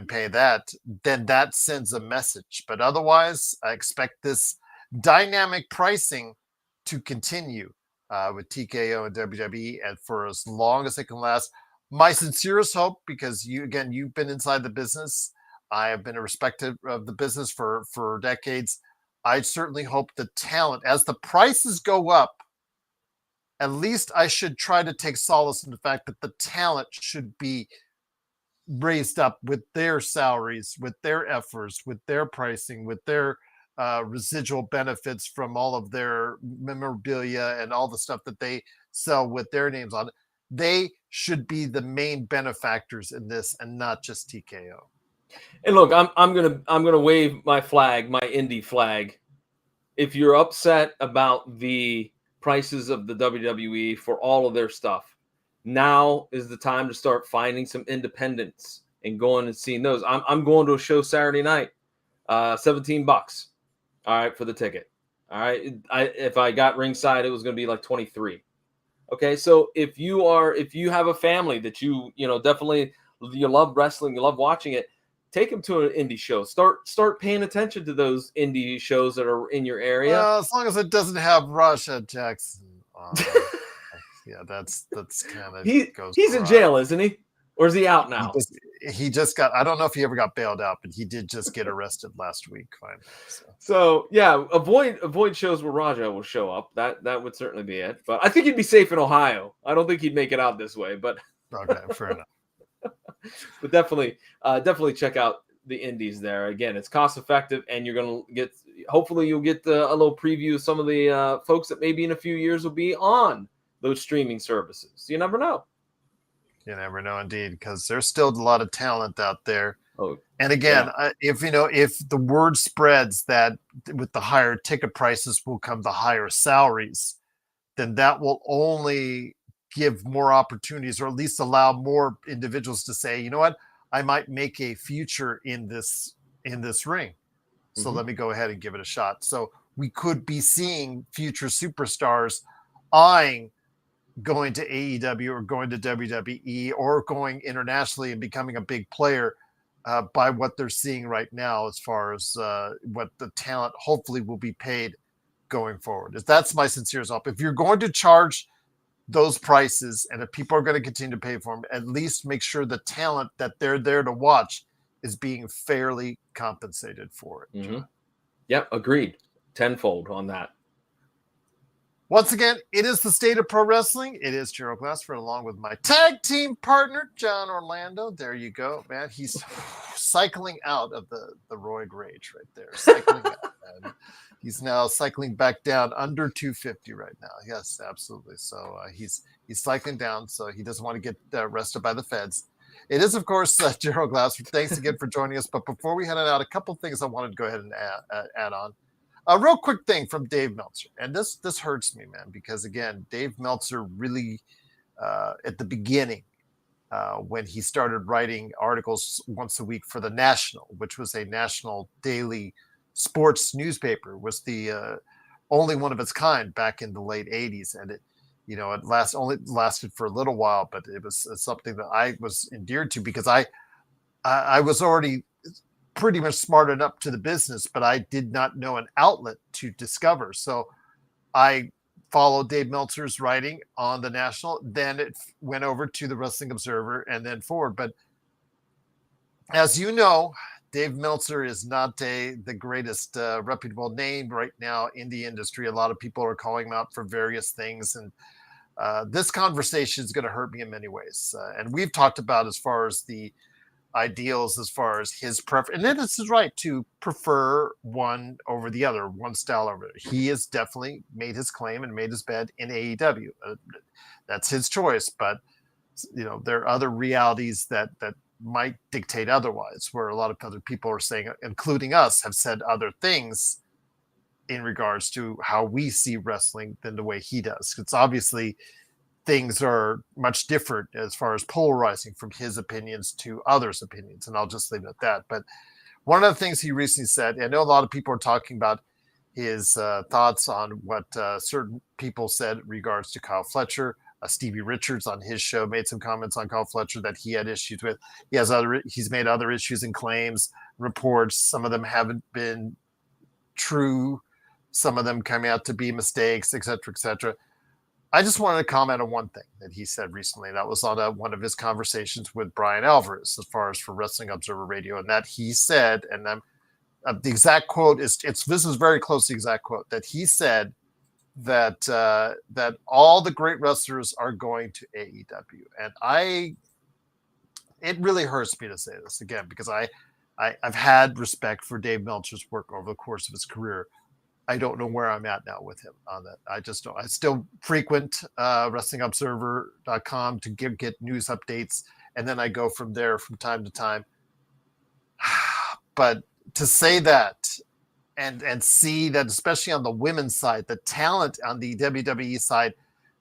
pay that, then that sends a message. But otherwise, I expect this dynamic pricing to continue with TKO and WWE and for as long as it can last. My sincerest hope, because you've been inside the business, I have been a respected of the business for decades. I certainly hope the talent, as the prices go up, at least I should try to take solace in the fact that the talent should be raised up with their salaries, with their efforts, with their pricing, with their residual benefits from all of their memorabilia and all the stuff that they sell with their names on it. They should be the main benefactors in this and not just TKO. And look, I'm gonna wave my flag, my indie flag. If you're upset about the prices of the WWE for all of their stuff, now is the time to start finding some independents and going and seeing those. I'm going to a show Saturday night, $17. All right, for the ticket. All right, if I got ringside, it was going to be like 23. Okay, so if you have a family that you definitely you love wrestling, you love watching it, take them to an indie show. Start paying attention to those indie shows that are in your area. Well, as long as it doesn't have Russia Jackson. Yeah, that's kind of he's in jail, isn't he? Or is he out now? He just got. I don't know if he ever got bailed out, but he did just get arrested last week. Finally. So yeah, avoid shows where Raja will show up. That would certainly be it. But I think he'd be safe in Ohio. I don't think he'd make it out this way. But okay, fair enough. But definitely check out the indies there. Again, it's cost effective, and you're gonna get. Hopefully, you'll get a little preview of some of the folks that maybe in a few years will be on those streaming services. You never know. You never know, indeed, because there's still a lot of talent out there. Oh, and again, yeah. If the word spreads that with the higher ticket prices will come the higher salaries, then that will only give more opportunities, or at least allow more individuals to say, you know what, I might make a future in this ring. So let me go ahead and give it a shot. So we could be seeing future superstars eyeing going to AEW or going to WWE or going internationally and becoming a big player by what they're seeing right now as far as what the talent hopefully will be paid going forward. That's my sincerest hope. If you're going to charge those prices and if people are going to continue to pay for them, at least make sure the talent that they're there to watch is being fairly compensated for it. Mm-hmm. Yep, agreed. Tenfold on that. Once again, it is the State of Pro Wrestling. It is Gerald Glassford along with my tag team partner, John Orlando. There you go, man. He's cycling out of the roid rage right there. Cycling out, man. He's now cycling back down under 250 right now. Yes, absolutely. So he's cycling down, so he doesn't want to get arrested by the feds. It is, of course, Gerald Glassford. Thanks again for joining us. But before we head out, a couple things I wanted to go ahead and add on. A real quick thing from Dave Meltzer. And this hurts me, man, because, again, Dave Meltzer really, at the beginning, when he started writing articles once a week for the National, which was a national daily sports newspaper, was the only one of its kind back in the late 80s. And it only lasted for a little while, but it was something that I was endeared to because I was already pretty much smart enough to the business, but I did not know an outlet to discover. So I followed Dave Meltzer's writing on the National, then it went over to the Wrestling Observer and then forward. But as you know, Dave Meltzer is not the greatest reputable name right now in the industry. A lot of people are calling him out for various things. And this conversation is going to hurt me in many ways. And we've talked about as far as the ideals, as far as his preference. And then it's his right to prefer one over the other, one style over it. He has definitely made his claim and made his bed in AEW. That's his choice. But, there are other realities that might dictate otherwise, where a lot of other people are saying, including us, have said other things in regards to how we see wrestling than the way he does. It's obviously things are much different as far as polarizing from his opinions to others' opinions. And I'll just leave it at that. But one of the things he recently said, I know a lot of people are talking about his thoughts on what certain people said in regards to Kyle Fletcher. Stevie Richards on his show made some comments on Kyle Fletcher that he had issues with. He's made other issues and claims, reports. Some of them haven't been true. Some of them come out to be mistakes, et cetera, et cetera. I just wanted to comment on one thing that he said recently. That was on one of his conversations with Brian Alvarez, as far as for Wrestling Observer Radio, and that he said, and the exact quote is, this is very close to the exact quote, that he said that all the great wrestlers are going to AEW. And it really hurts me to say this again, because I've had respect for Dave Meltzer's work over the course of his career. I don't know where I'm at now with him on that. I just don't. I still frequent WrestlingObserver.com to get news updates, and then I go from there from time to time. But to say that and see that, especially on the women's side, the talent on the WWE side,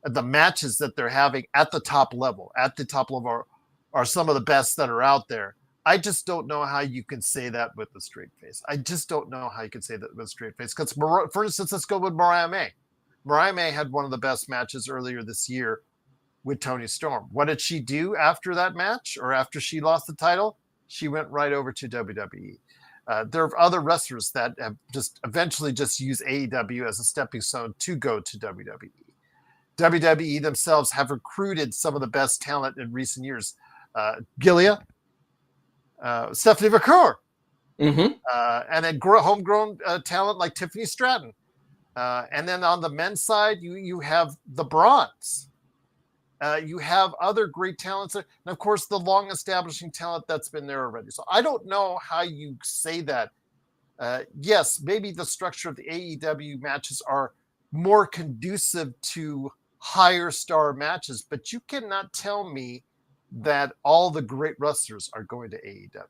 the matches that they're having at the top level are some of the best that are out there. I just don't know how you can say that with a straight face. I just don't know how you can say that with a straight face. Because, for instance, let's go with Mariah May. Mariah May had one of the best matches earlier this year with Toni Storm. What did she do after that match, or after she lost the title? She went right over to WWE. There are other wrestlers that have just eventually just used AEW as a stepping stone to go to WWE. WWE themselves have recruited some of the best talent in recent years. Gilia, Stephanie McClure, and then homegrown talent like Tiffany Stratton. And then on the men's side, you have the Bronze. You have other great talents, and of course the long establishing talent that's been there already. So I don't know how you say that. Yes, maybe the structure of the AEW matches are more conducive to higher star matches, but you cannot tell me that all the great wrestlers are going to AEW.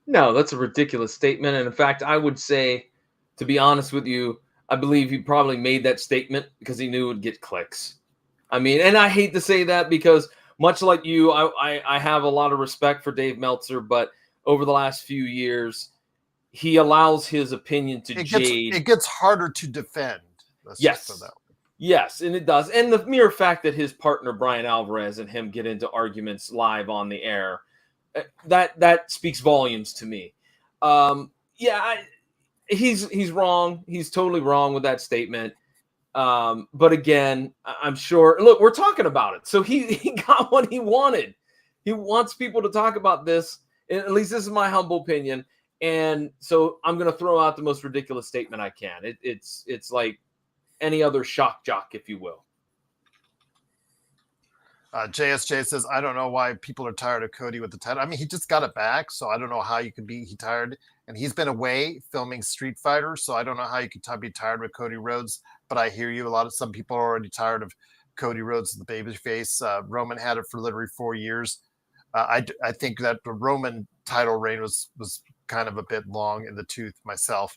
No, that's a ridiculous statement. And in fact, I would say, to be honest with you, I believe he probably made that statement because he knew it would get clicks. I mean, and I hate to say that because much like you, I have a lot of respect for Dave Meltzer, but over the last few years, he allows his opinion to jade. It gets harder to defend. Yes. Yes, and it does. And the mere fact that his partner, Brian Alvarez, and him get into arguments live on the air, that speaks volumes to me. He's wrong. He's totally wrong with that statement. But again, I'm sure, look, we're talking about it. So he got what he wanted. He wants people to talk about this. At least this is my humble opinion. And so I'm going to throw out the most ridiculous statement I can. It's like any other shock jock, if you will. JSJ says, I don't know why people are tired of Cody with the title. I mean, he just got it back, so I don't know how you could be tired. And he's been away filming Street Fighter, so I don't know how you could be tired with Cody Rhodes. But I hear you. Some people are already tired of Cody Rhodes, the babyface. Roman had it for literally 4 years. I think that the Roman title reign was kind of a bit long in the tooth myself.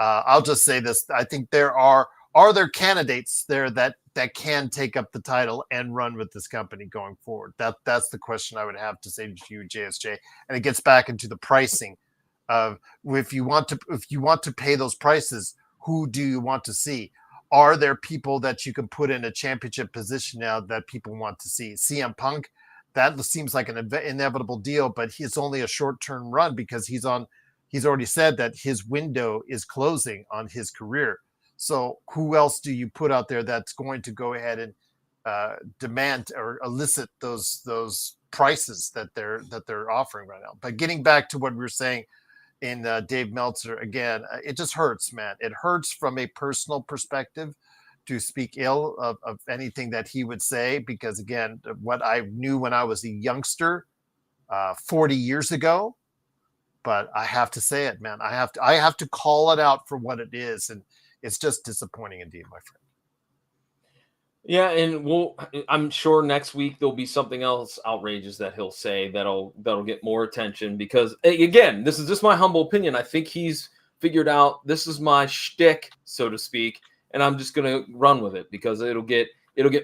I'll just say this. I think there are are there candidates there that can take up the title and run with this company going forward? That's the question I would have to say to you, JSJ. And it gets back into the pricing of if you want to pay those prices, who do you want to see? Are there people that you can put in a championship position now that people want to see? CM Punk, that seems like an inevitable deal, but it's only a short-term run because he's already said that his window is closing on his career. So who else do you put out there that's going to go ahead and demand or elicit those prices that they're offering right now? But getting back to what we were saying in Dave Meltzer, again, it just hurts, man. It hurts from a personal perspective to speak ill of anything that he would say, because again, what I knew when I was a youngster 40 years ago, but I have to say it, man. I have to call it out for what it is, and it's just disappointing indeed, my friend. Yeah, and I'm sure next week there'll be something else outrageous that he'll say that'll get more attention, because again, this is just my humble opinion. I think he's figured out this is my shtick, so to speak, and I'm just gonna run with it because it'll get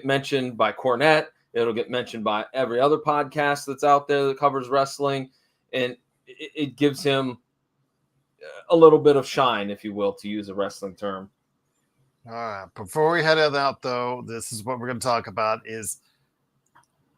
mentioned by Cornette, it'll get mentioned by every other podcast that's out there that covers wrestling, and it gives him a little bit of shine, if you will, to use a wrestling term. All right. Before we head out, though, this is what we're going to talk about is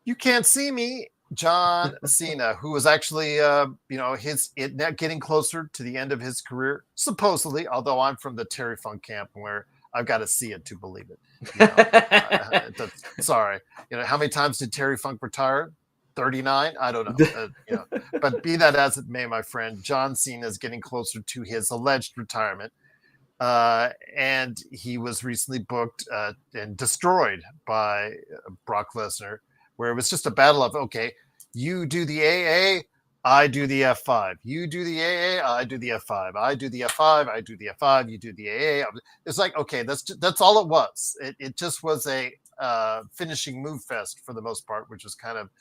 You Can't See Me, John Cena, who was actually, getting closer to the end of his career, supposedly, although I'm from the Terry Funk camp where I've got to see it to believe it. Sorry. How many times did Terry Funk retire? 39? I don't know. But be that as it may, my friend, John Cena is getting closer to his alleged retirement. And he was recently booked and destroyed by Brock Lesnar, where it was just a battle of, okay, you do the AA, I do the F5. You do the AA, I do the F5. I do the F5, I do the F5. You do the AA. It's like, okay, that's all it was. It just was a finishing move fest for the most part, which was kind of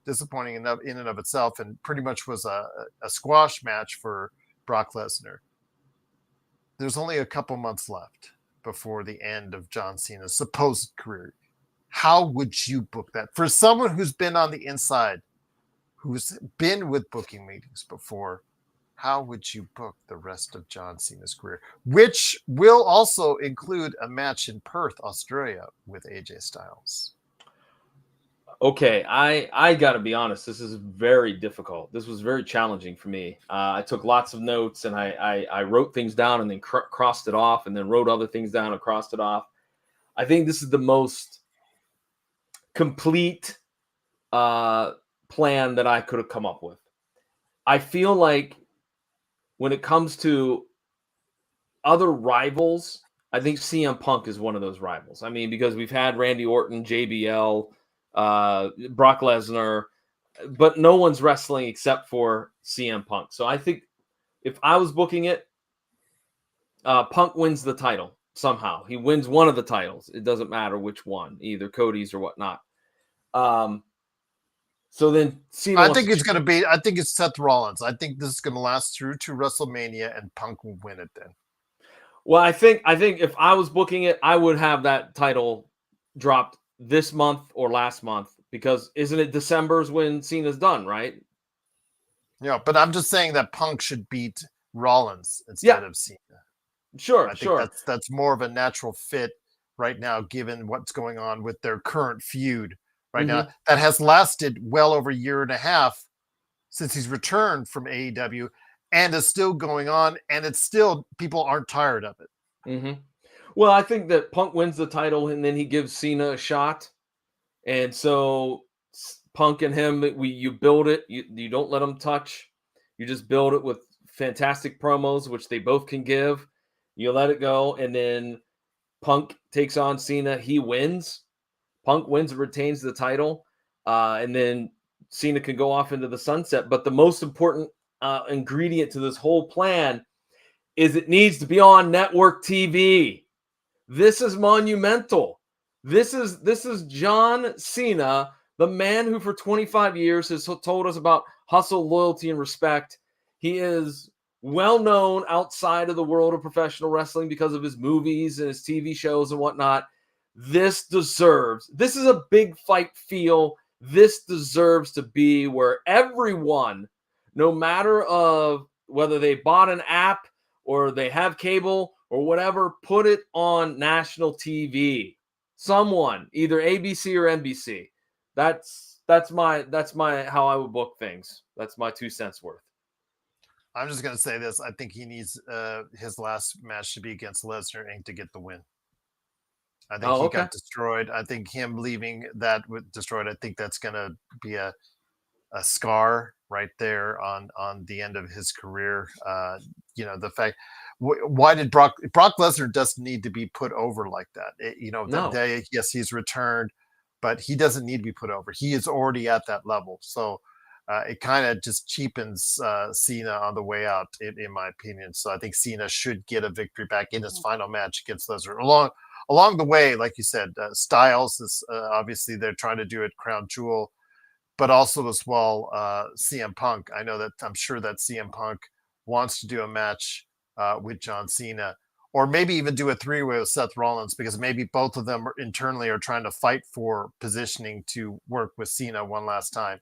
disappointing in and of itself, and pretty much was a squash match for Brock Lesnar. There's only a couple months left before the end of John Cena's supposed career. How would you book that? For someone who's been on the inside, who's been with booking meetings before, how would you book the rest of John Cena's career? Which will also include a match in Perth, Australia with AJ Styles. Okay, I got to be honest. This is very difficult. This was very challenging for me. I took lots of notes, and I wrote things down and then crossed it off, and then wrote other things down and crossed it off. I think this is the most complete plan that I could have come up with. I feel like when it comes to other rivals, I think CM Punk is one of those rivals. I mean, because we've had Randy Orton, JBL, Brock Lesnar, but no one's wrestling except for CM Punk. So I think if I was booking it, Punk wins the title somehow. He wins one of the titles. It doesn't matter which one, either Cody's or whatnot. So then Cena, I think it's Seth Rollins. I think this is going to last through to WrestleMania, and Punk will win it then. Well, I think if I was booking it, I would have that title dropped this month or last month, because isn't it December's when Cena's done, right? Yeah, but I'm just saying that Punk should beat Rollins instead of Cena. Sure, I think that's more of a natural fit right now, given what's going on with their current feud right now. That has lasted well over a year and a half since he's returned from AEW, and is still going on, and it's still, people aren't tired of it. Well, I think that Punk wins the title, and then he gives Cena a shot. And so Punk and him, you build it. You don't let them touch. You just build it with fantastic promos, which they both can give. You let it go, and then Punk takes on Cena. He wins. Punk wins and retains the title. And then Cena can go off into the sunset. But the most important ingredient to this whole plan is it needs to be on network TV. This is monumental. This is John Cena, the man who for 25 years has told us about hustle, loyalty, and respect. He is well known outside of the world of professional wrestling because of his movies and his TV shows and whatnot. This is a big fight feel. This deserves to be where everyone, no matter of whether they bought an app or they have cable or whatever, put it on national TV. Someone, either ABC or NBC. That's my how I would book things. That's my 2 cents worth. I'm just gonna say this. I think he needs his last match to be against Lesnar and to get the win. I think he got destroyed. I think him leaving that with destroyed. I think that's gonna be a scar right there on the end of his career. The fact why did Brock Lesnar doesn't need to be put over like that. Yes, he's returned, but he doesn't need to be put over. He is already at that level. So it kind of just cheapens Cena on the way out, in my opinion. So I think Cena should get a victory back in his final match against Lesnar. Along the way, like you said, Styles is obviously they're trying to do it crown jewel, but also as well CM Punk. I'm sure that CM Punk wants to do a match with John Cena, or maybe even do a 3-way with Seth Rollins, because maybe both of them internally are trying to fight for positioning to work with Cena one last time.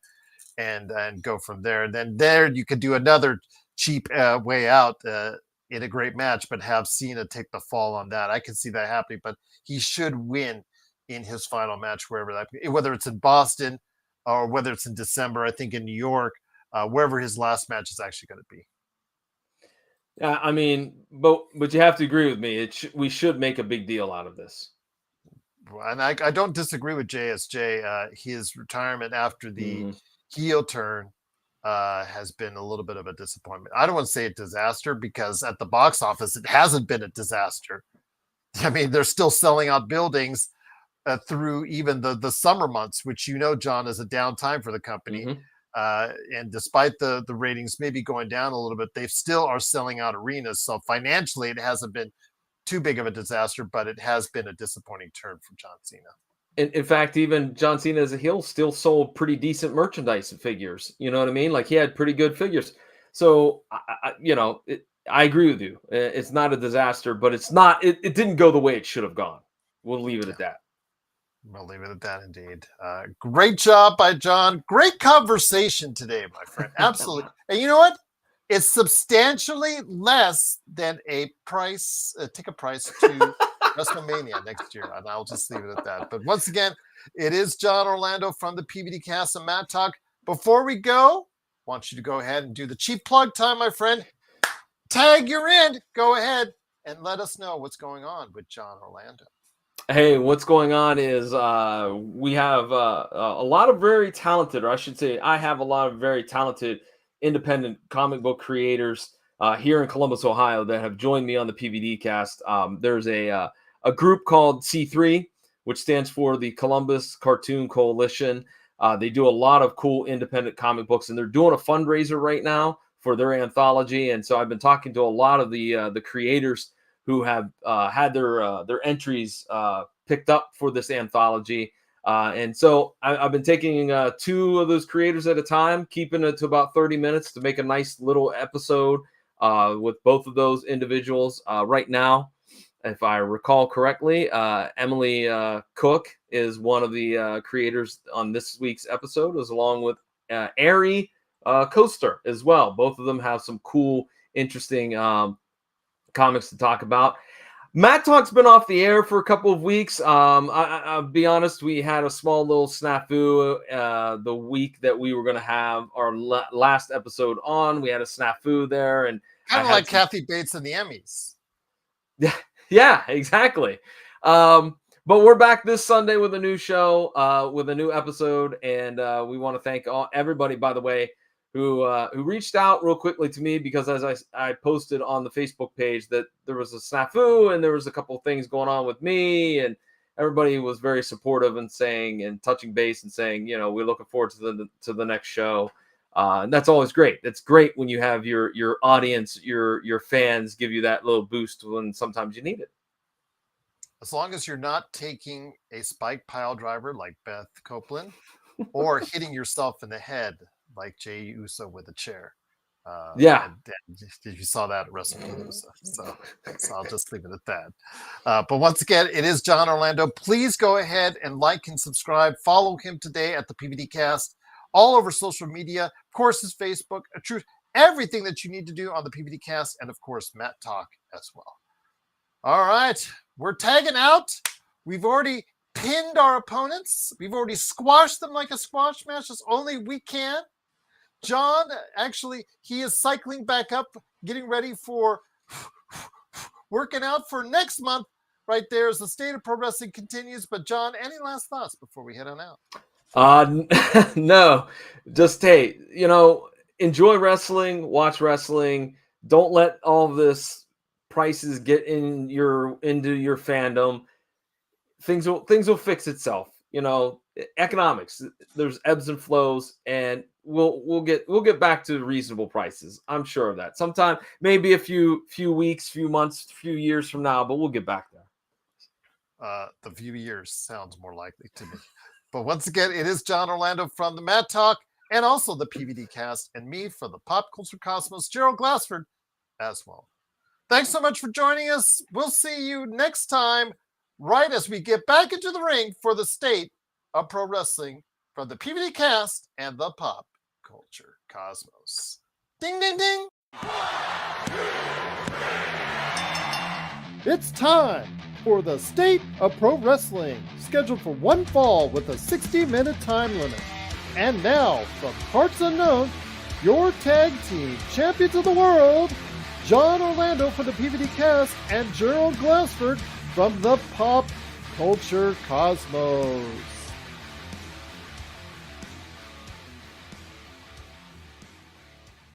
And go from there. And then there you could do another cheap way out in a great match, but have Cena take the fall on that. I can see that happening, but he should win in his final match, whether it's in Boston or whether it's in December, I think in New York, wherever his last match is actually going to be. Yeah, I mean, but you have to agree with me. We should make a big deal out of this. And I don't disagree with JSJ. His retirement after the heel turn has been a little bit of a disappointment. I don't want to say a disaster, because at the box office it hasn't been a disaster. I mean, they're still selling out buildings through even the summer months, which John, is a downtime for the company. And despite the ratings maybe going down a little bit, they still are selling out arenas. So financially, it hasn't been too big of a disaster, but it has been a disappointing turn for John Cena. In fact, even John Cena as a heel still sold pretty decent merchandise figures. You know what I mean? Like, he had pretty good figures. So, I agree with you. It's not a disaster, but it's not. It didn't go the way it should have gone. We'll leave it at that. We'll leave it at that, indeed. Great job by John. Great conversation today, my friend. Absolutely. And you know what? It's substantially less than a ticket price to WrestleMania next year, and I'll just leave it at that. But once again, it is John Orlando from the PVDCast and Matt Talk. Before we go, I want you to go ahead and do the cheap plug time, my friend. Tag you're in. Go ahead and let us know what's going on with John Orlando. Hey, what's going on is we have a lot of very talented, or I should say, I have a lot of very talented independent comic book creators here in Columbus, Ohio, that have joined me on the PVDcast. There's a group called C3, which stands for the Columbus Cartoon Coalition. They do a lot of cool independent comic books, and they're doing a fundraiser right now for their anthology. And so I've been talking to a lot of the creators who have had their entries picked up for this anthology. And so I've been taking 2 of those creators at a time, keeping it to about 30 minutes to make a nice little episode with both of those individuals. Right now, if I recall correctly, Emily Cook is one of the creators on this week's episode, as along with Ari Coaster as well. Both of them have some cool, interesting comics to talk about. Matt Talk's been off the air for a couple of weeks. I'll be honest, we had a small little snafu the week that we were going to have our last episode on. We had a snafu there, and kind of like Kathy Bates and the Emmys. Yeah, exactly. But we're back this Sunday with a new show, with a new episode, and we want to thank everybody, by the way, who reached out real quickly to me, because as I posted on the Facebook page that there was a snafu and there was a couple of things going on with me, and everybody was very supportive and saying, and touching base and saying, we're looking forward to the next show. And that's always great. It's great when you have your audience, your fans give you that little boost when sometimes you need it. As long as you're not taking a spike pile driver like Beth Copeland or hitting yourself in the head like Jey Uso with a chair. Yeah. And you saw that at Wrestlepalooza. So I'll just leave it at that. But once again, it is John Orlando. Please go ahead and like and subscribe. Follow him today at the PVDcast all over social media. Of course, his Facebook, everything that you need to do on the PVDcast, and of course, Matt Talk as well. All right, we're tagging out. We've already pinned our opponents. We've already squashed them like a squash match as only we can. John, actually, he is cycling back up, getting ready for working out for next month right there as the State of Pro Wrestling continues. But John, any last thoughts before we head on out? No, just, hey, enjoy wrestling, watch wrestling. Don't let all this prices get into your fandom. Things will fix itself. Economics, there's ebbs and flows, and we'll get back to reasonable prices. I'm sure of that. Sometime, maybe a few weeks, few months, few years from now, but we'll get back there. The few years sounds more likely to me. But once again, it is John Orlando from the Mad Talk and also the PVDcast, and me for the Pop Culture Cosmos, Gerald Glassford, as well. Thanks so much for joining us. We'll see you next time, right as we get back into the ring for the State of Pro Wrestling from the PVDcast and the Pop Culture Cosmos. Ding, ding, ding. It's time for the State of Pro Wrestling, scheduled for one fall with a 60-minute time limit. And now, from parts unknown, your tag team champions of the world, John Orlando for the PVDcast and Gerald Glassford from the Pop Culture Cosmos.